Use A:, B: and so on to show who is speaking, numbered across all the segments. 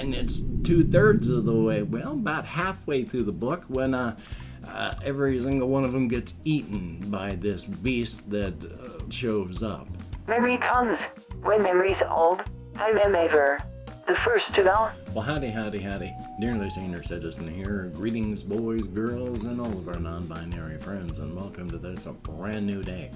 A: and it's 2/3 of the way, well, about halfway through the book when every single one of them gets eaten by this beast that shows up.
B: Memory comes when memory's old. I remember the first to know.
A: Well, howdy. Nearly Senior Citizen here. Greetings, boys, girls, and all of our non-binary friends, and welcome to this a brand new day.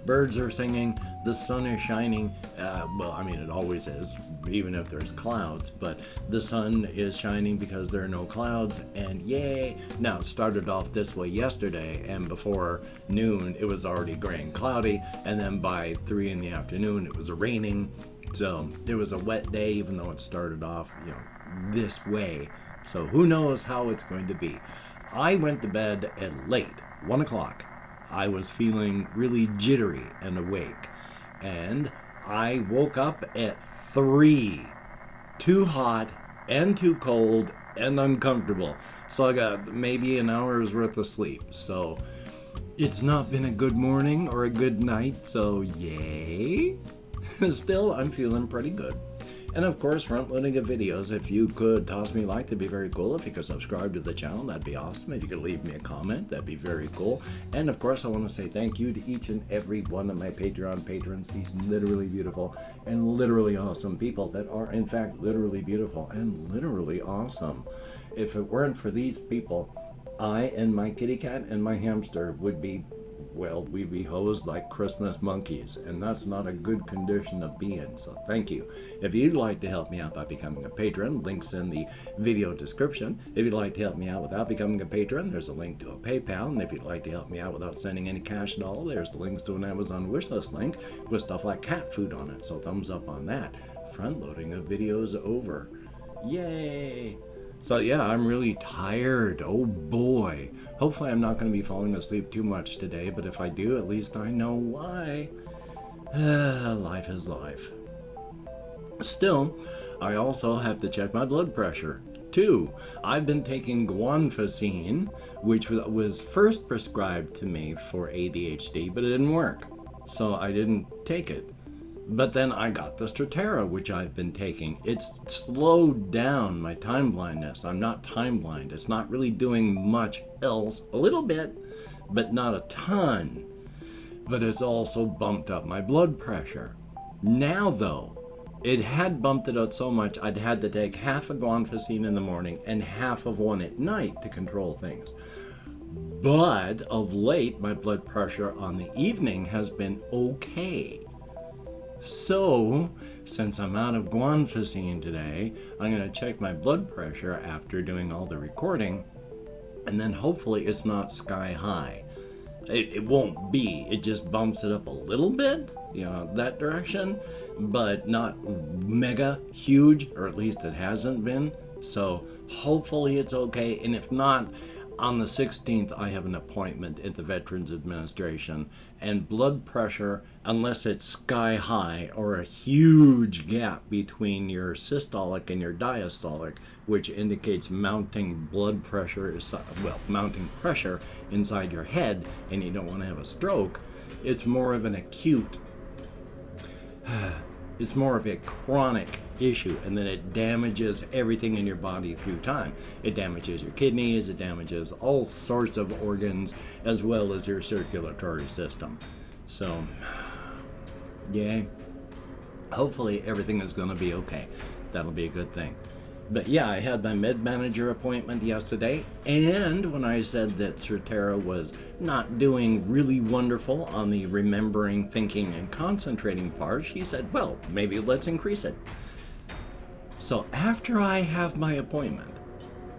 A: Birds are singing, the sun is shining. Well, I mean, it always is, even if there's clouds, but the sun is shining because there are no clouds, and yay! Now, it started off this way yesterday, and before noon, it was already gray and cloudy, and then by 3 in the afternoon, it was raining. So it was a wet day, even though it started off, this way. So who knows how it's going to be. I went to bed at late, 1 o'clock. I was feeling really jittery and awake. And I woke up at 3. Too hot and too cold and uncomfortable. So I got maybe an hour's worth of sleep. So it's not been a good morning or a good night, so yay. Still, I'm feeling pretty good. And of course, front-loading of videos. If you could toss me a like, that'd be very cool. If you could subscribe to the channel, that'd be awesome. If you could leave me a comment, that'd be very cool. And of course, I want to say thank you to each and every one of my Patreon patrons, these literally beautiful and literally awesome people that are, in fact, literally beautiful and literally awesome. If it weren't for these people, I and my kitty cat and my hamster would be, well, we'd be hosed like Christmas monkeys, and that's not a good condition to be in, so thank you. If you'd like to help me out by becoming a patron, links in the video description. If you'd like to help me out without becoming a patron, there's a link to a PayPal, and if you'd like to help me out without sending any cash at all, there's links to an Amazon wishlist link with stuff like cat food on it, so thumbs up on that. Front-loading of videos over. Yay! So yeah, I'm really tired. Oh boy. Hopefully I'm not going to be falling asleep too much today, but if I do, at least I know why. Life is life. Still, I also have to check my blood pressure. 2, I've been taking guanfacine, which was first prescribed to me for ADHD, but it didn't work. So I didn't take it. But then I got the Strattera, which I've been taking. It's slowed down my time blindness. I'm not time blind. It's not really doing much else. A little bit, but not a ton. But it's also bumped up my blood pressure. Now, though, it had bumped it out so much I'd had to take half a guanfacine in the morning and half of one at night to control things. But of late, my blood pressure on the evening has been okay. So, since I'm out of guanfacine today, I'm going to check my blood pressure after doing all the recording, and then hopefully it's not sky high. It won't be. It just bumps it up a little bit, that direction, but not mega huge, or at least it hasn't been. So hopefully it's okay, and if not, on the 16th, I have an appointment at the Veterans Administration, and blood pressure, unless it's sky high or a huge gap between your systolic and your diastolic, which indicates mounting blood pressure, mounting pressure inside your head, and you don't want to have a stroke, it's more of an acute, it's more of a chronic issue, and then it damages everything in your body through time. It damages your kidneys, it damages all sorts of organs, as well as your circulatory system. So, yay. Hopefully everything is going to be okay. That'll be a good thing. But yeah, I had my med manager appointment yesterday, and when I said that Strattera was not doing really wonderful on the remembering, thinking, and concentrating part, she said, well, maybe let's increase it. So after I have my appointment,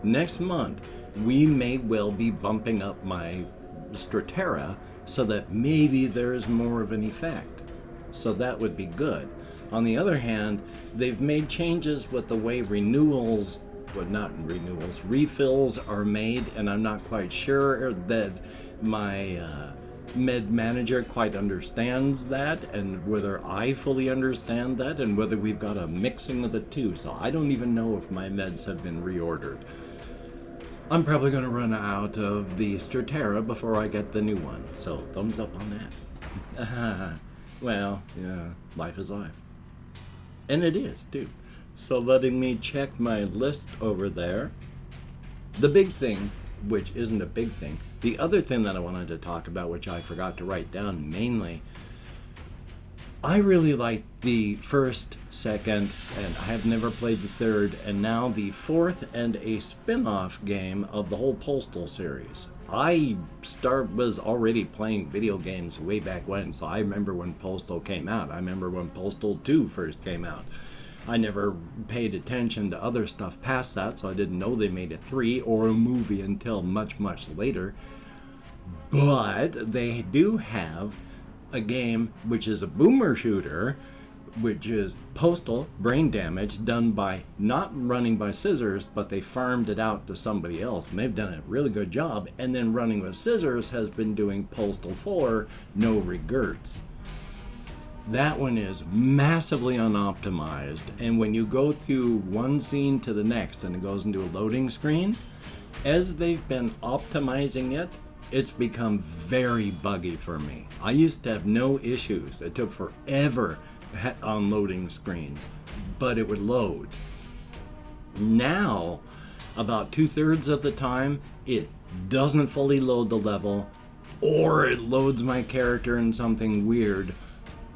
A: next month, we may well be bumping up my Strattera so that maybe there's more of an effect. So that would be good. On the other hand, they've made changes with the way refills are made, and I'm not quite sure that my med manager quite understands that, and whether I fully understand that, and whether we've got a mixing of the two. So I don't even know if my meds have been reordered. I'm probably going to run out of the Strattera before I get the new one. So thumbs up on that. Well, yeah, life is life. And it is, too. so letting me check my list over there. The big thing, which isn't a big thing, the other thing that I wanted to talk about, which I forgot to write down mainly, I really like the first, second, and I have never played the third, and now the fourth and a spin-off game of the whole Postal series. I was already playing video games way back when, so I remember when Postal came out. I remember when Postal 2 first came out. I never paid attention to other stuff past that, so I didn't know they made a 3 or a movie until much, much later. But they do have a game which is a boomer shooter, which is Postal Brain Damage, done by, not running by Scissors, but they farmed it out to somebody else, and they've done a really good job. And then Running with Scissors has been doing Postal 4 No Regrets. That one is massively unoptimized, and when you go through one scene to the next and it goes into a loading screen, as they've been optimizing it, it's become very buggy for me. I used to have no issues. It took forever on loading screens, but it would load. Now, about 2/3 of the time, it doesn't fully load the level, or it loads my character in something weird,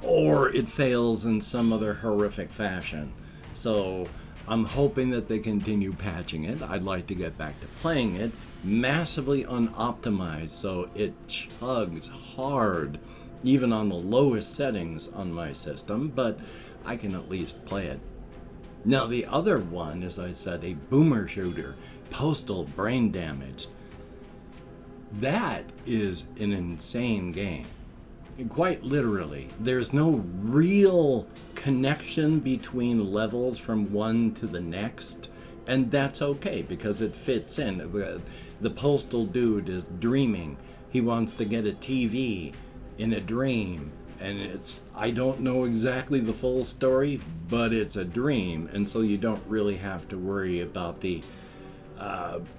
A: or it fails in some other horrific fashion. So I'm hoping that they continue patching it. I'd like to get back to playing it. Massively unoptimized, so it chugs hard, even on the lowest settings on my system, but I can at least play it. Now the other one, as I said, a boomer shooter, Postal Brain Damaged. That is an insane game. Quite literally, there's no real connection between levels from one to the next, and that's okay because it fits in. The postal dude is dreaming. He wants to get a TV in a dream, and I don't know exactly the full story, but it's a dream, and so you don't really have to worry about the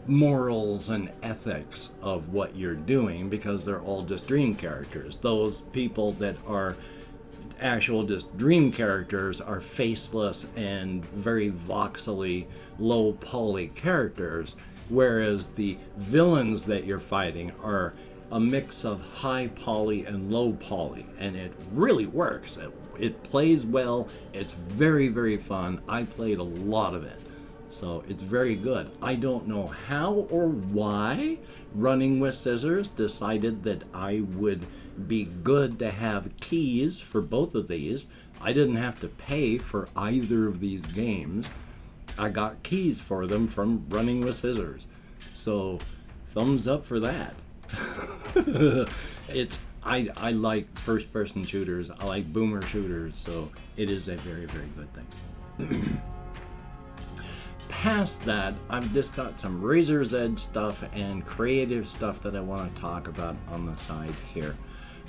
A: morals and ethics of what you're doing, because they're all just dream characters. Those people that are actual just dream characters are faceless and very voxely, low poly characters, whereas the villains that you're fighting are a mix of high poly and low poly, and it really works. It plays well. It's very, very fun. I played a lot of it, so it's very good. I don't know how or why Running with Scissors decided that I would be good to have keys for both of these. I didn't have to pay for either of these games. I got keys for them from Running with Scissors, so thumbs up for that. I like first-person shooters. I like boomer shooters, so it is a very, very good thing. Past that, I've just got some Razor's Edge stuff and creative stuff that I want to talk about on the side here.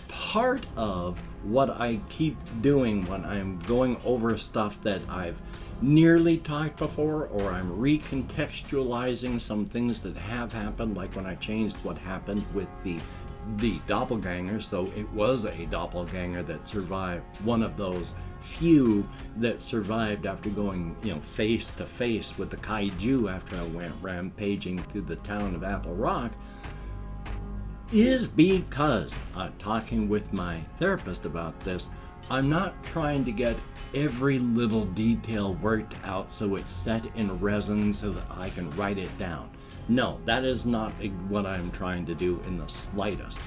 A: Part of what I keep doing when I'm going over stuff that I've nearly talked before, or I'm recontextualizing some things that have happened, like when I changed what happened with the doppelganger. So it was a doppelganger that survived, one of those few that survived after going, face to face with the kaiju after I went rampaging through the town of Apple Rock, is because, talking with my therapist about this, I'm not trying to get every little detail worked out so it's set in resin so that I can write it down. No, that is not what I'm trying to do in the slightest.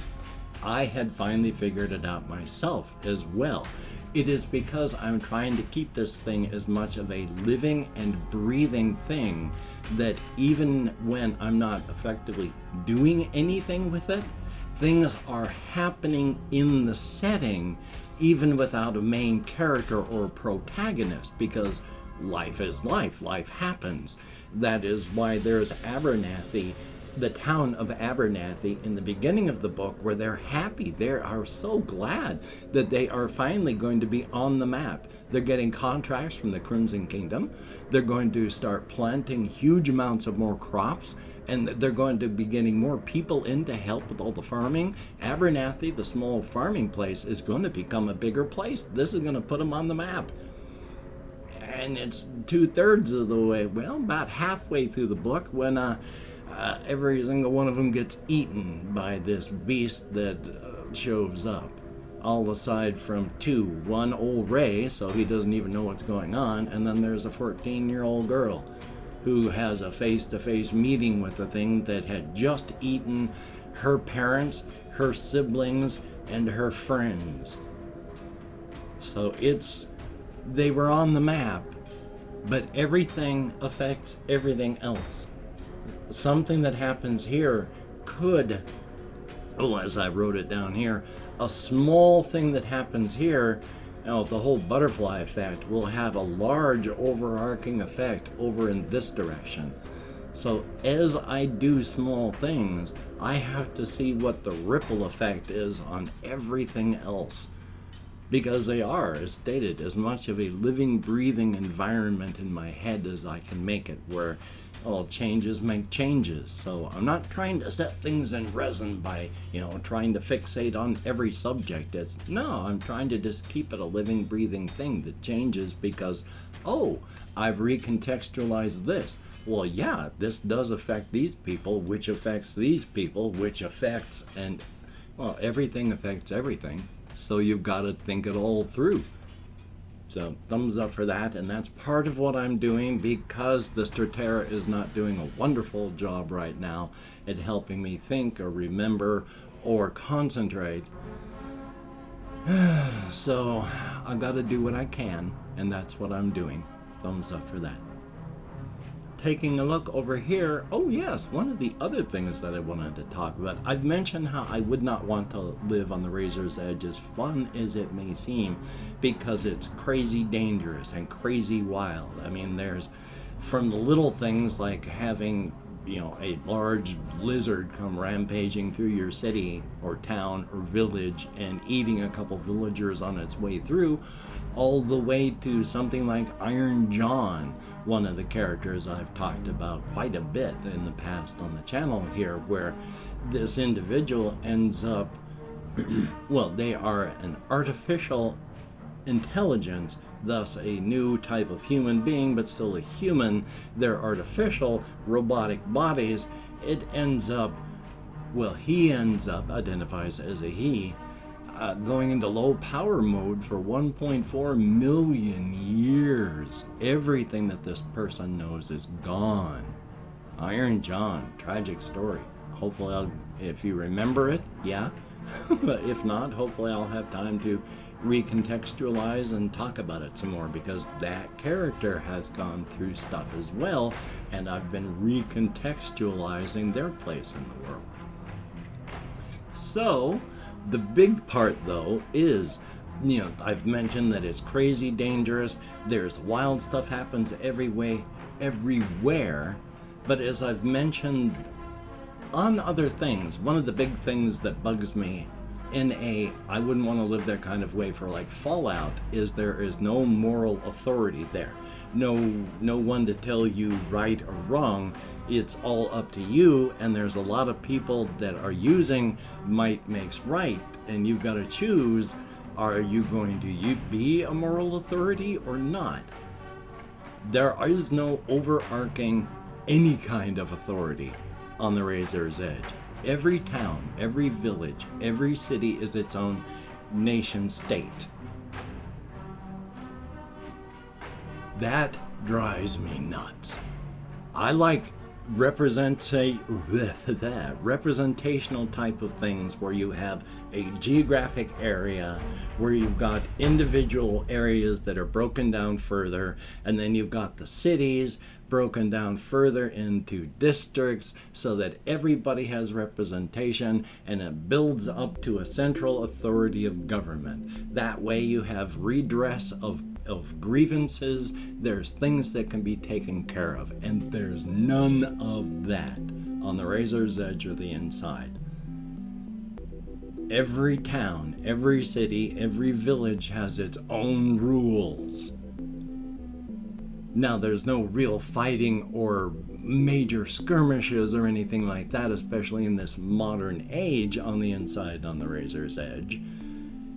A: I had finally figured it out myself as well. It is because I'm trying to keep this thing as much of a living and breathing thing that even when I'm not effectively doing anything with it, things are happening in the setting even without a main character or protagonist, because life is life. Life happens. That is why there's Abernathy, the town of Abernathy, in the beginning of the book, where they're happy. They are so glad that they are finally going to be on the map. They're getting contracts from the Crimson Kingdom. They're going to start planting huge amounts of more crops, and they're going to be getting more people in to help with all the farming. Abernathy, the small farming place, is going to become a bigger place. This is going to put them on the map. and it's 2/3 of the way, well, about halfway through the book, when every single one of them gets eaten by this beast that shows up. All aside from two. One, old Ray, so he doesn't even know what's going on, and then there's a 14-year-old girl who has a face-to-face meeting with the thing that had just eaten her parents, her siblings, and her friends. So they were on the map, but everything affects everything else. Something that happens here could, as I wrote it down here, a small thing that happens here, the whole butterfly effect, will have a large overarching effect over in this direction. So as I do small things, I have to see what the ripple effect is on everything else. Because they are, as stated, as much of a living, breathing environment in my head as I can make it, where changes make changes. So I'm not trying to set things in resin by, trying to fixate on every subject. I'm trying to just keep it a living, breathing thing that changes because, I've recontextualized this. Well, yeah, this does affect these people, which affects these people, which affects, and, everything affects everything. So you've got to think it all through. So thumbs up for that, and that's part of what I'm doing because the Straterra is not doing a wonderful job right now at helping me think or remember or concentrate. So I've got to do what I can, and that's what I'm doing. Thumbs up for that. Taking a look over here, yes, one of the other things that I wanted to talk about. I've mentioned how I would not want to live on the razor's edge, as fun as it may seem, because it's crazy dangerous and crazy wild. I mean, there's from the little things like having, a large lizard come rampaging through your city or town or village and eating a couple villagers on its way through, all the way to something like Iron John, one of the characters I've talked about quite a bit in the past on the channel here, where this individual ends up, they are an artificial intelligence, thus a new type of human being, but still a human. They're artificial, robotic bodies. It ends up, he ends up, identifies as a he, going into low power mode for 1.4 million years. Everything that this person knows is gone. Iron John, tragic story. Hopefully, if you remember it, yeah. But if not, hopefully I'll have time to recontextualize and talk about it some more, because that character has gone through stuff as well, and I've been recontextualizing their place in the world. So the big part, though, is, I've mentioned that it's crazy dangerous. There's wild stuff happens everywhere. But as I've mentioned on other things, one of the big things that bugs me I wouldn't want to live that kind of way for like Fallout, is there is no moral authority there. No one to tell you right or wrong. It's all up to you, and there's a lot of people that are using might makes right, and you've got to choose, are you going to be a moral authority or not? There is no overarching any kind of authority on the razor's edge. Every town, every village, every city is its own nation state. That drives me nuts. I like representational type of things where you have a geographic area where you've got individual areas that are broken down further, and then you've got the cities broken down further into districts so that everybody has representation, and it builds up to a central authority of government. That way you have redress of grievances, there's things that can be taken care of, and there's none of that on the razor's edge or the inside. Every town, every city, every village has its own rules. Now, there's no real fighting or major skirmishes or anything like that, especially in this modern age on the inside on the razor's edge.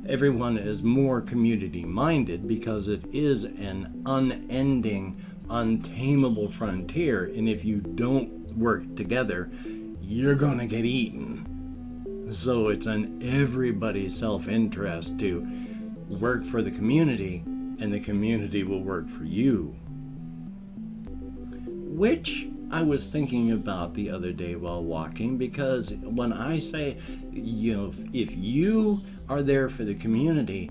A: everyone is more community minded because it is an unending, untamable frontier, and if you don't work together, you're gonna get eaten. So it's in everybody's self-interest to work for the community, and the community will work for you. Which I was thinking about the other day while walking, because when I say, if you are there for the community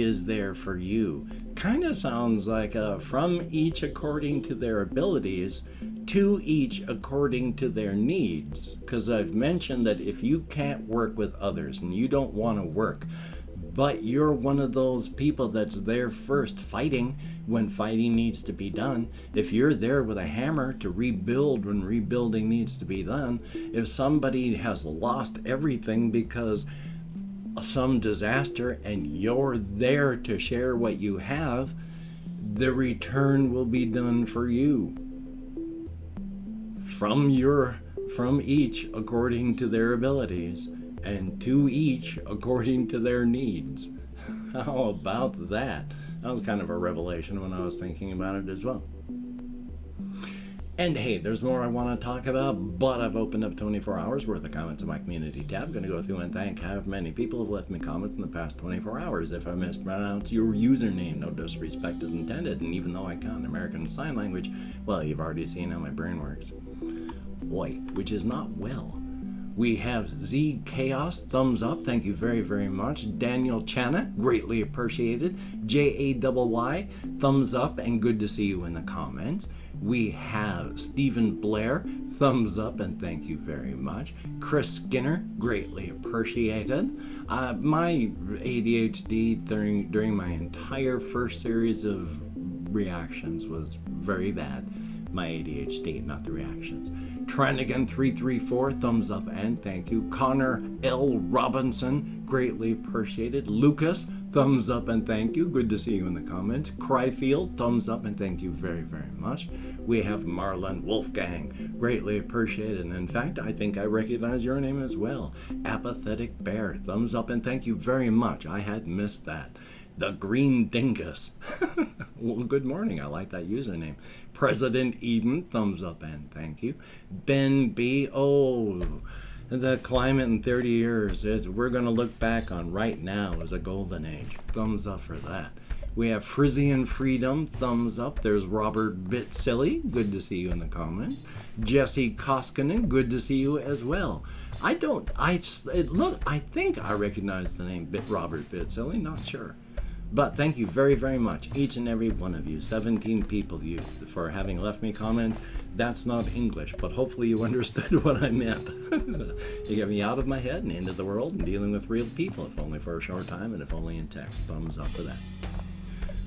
A: is there for you. Kind of sounds like from each according to their abilities, to each according to their needs. Because I've mentioned that if you can't work with others and you don't want to work, but you're one of those people that's there first fighting when fighting needs to be done, if you're there with a hammer to rebuild when rebuilding needs to be done, if somebody has lost everything because some disaster and you're there to share what you have, the return will be done for you. From each according to their abilities, and to each according to their needs. How about that? That was kind of a revelation when I was thinking about it as well. And hey, there's more I want to talk about, but I've opened up 24 hours worth of comments in my community tab. I'm going to go through and thank how many people have left me comments in the past 24 hours. If I mispronounce your username, no disrespect is intended. And even though I count American Sign Language, well, you've already seen how my brain works. Oi, which is not well. We have Z Chaos, thumbs up, thank you very, very much. Daniel Chana, greatly appreciated. JAYY, thumbs up, and good to see you in the comments. We have Stephen Blair, thumbs up, and thank you very much. Chris Skinner, greatly appreciated. My ADHD during my entire first series of reactions was very bad. My ADHD, not the reactions. Tranigan 334, thumbs up and thank you. Connor L. Robinson, greatly appreciated. Lucas, thumbs up and thank you. Good to see you in the comments. Cryfield, thumbs up and thank you very, very much. We have Marlon Wolfgang, greatly appreciated. And in fact, I think I recognize your name as well. Apathetic Bear, thumbs up and thank you very much. I had missed that. The Green Dingus. Well, good morning. I like that username. President Eden, thumbs up and thank you. Ben B. Oh, the climate in 30 years. We're going to look back on right now as a golden age. Thumbs up for that. We have Frisian Freedom, thumbs up. There's Robert Bitsilly, good to see you in the comments. Jesse Koskinen, good to see you as well. I think I recognize the name Robert Bitsilly, not sure. But thank you very, very much, each and every one of you, 17 people, you, for having left me comments. That's not English, but hopefully you understood what I meant. You get me out of my head and into the world and dealing with real people, if only for a short time and if only in text. Thumbs up for that.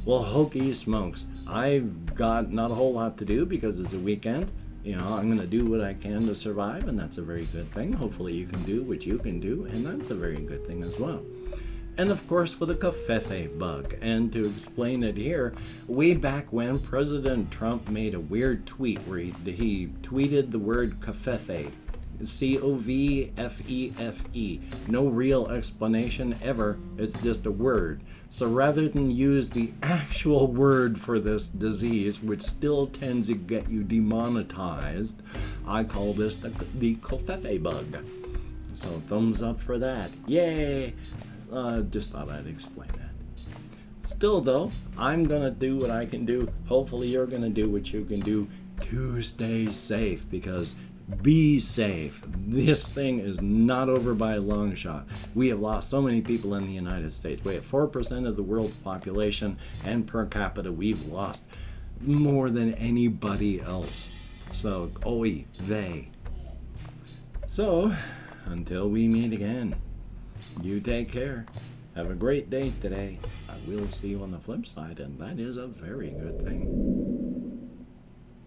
A: Well, hokey smokes. I've got not a whole lot to do because it's a weekend. I'm going to do what I can to survive, and that's a very good thing. Hopefully you can do what you can do, and that's a very good thing as well. And of course with a covfefe bug. And to explain it here, way back when President Trump made a weird tweet where he tweeted the word covfefe, C-O-V-F-E-F-E. No real explanation ever, it's just a word. So rather than use the actual word for this disease, which still tends to get you demonetized, I call this the covfefe bug. So thumbs up for that. Yay! Just thought I'd explain that. Still though, I'm gonna do what I can do. Hopefully you're gonna do what you can do to stay safe, because be safe. This thing is not over by a long shot. We have lost so many people in the United States. We have 4% of the world's population, and per capita we've lost more than anybody else. So, oy vey. So, until we meet again, you take care. Have a great day today. I will see you on the flip side, and that is a very good thing.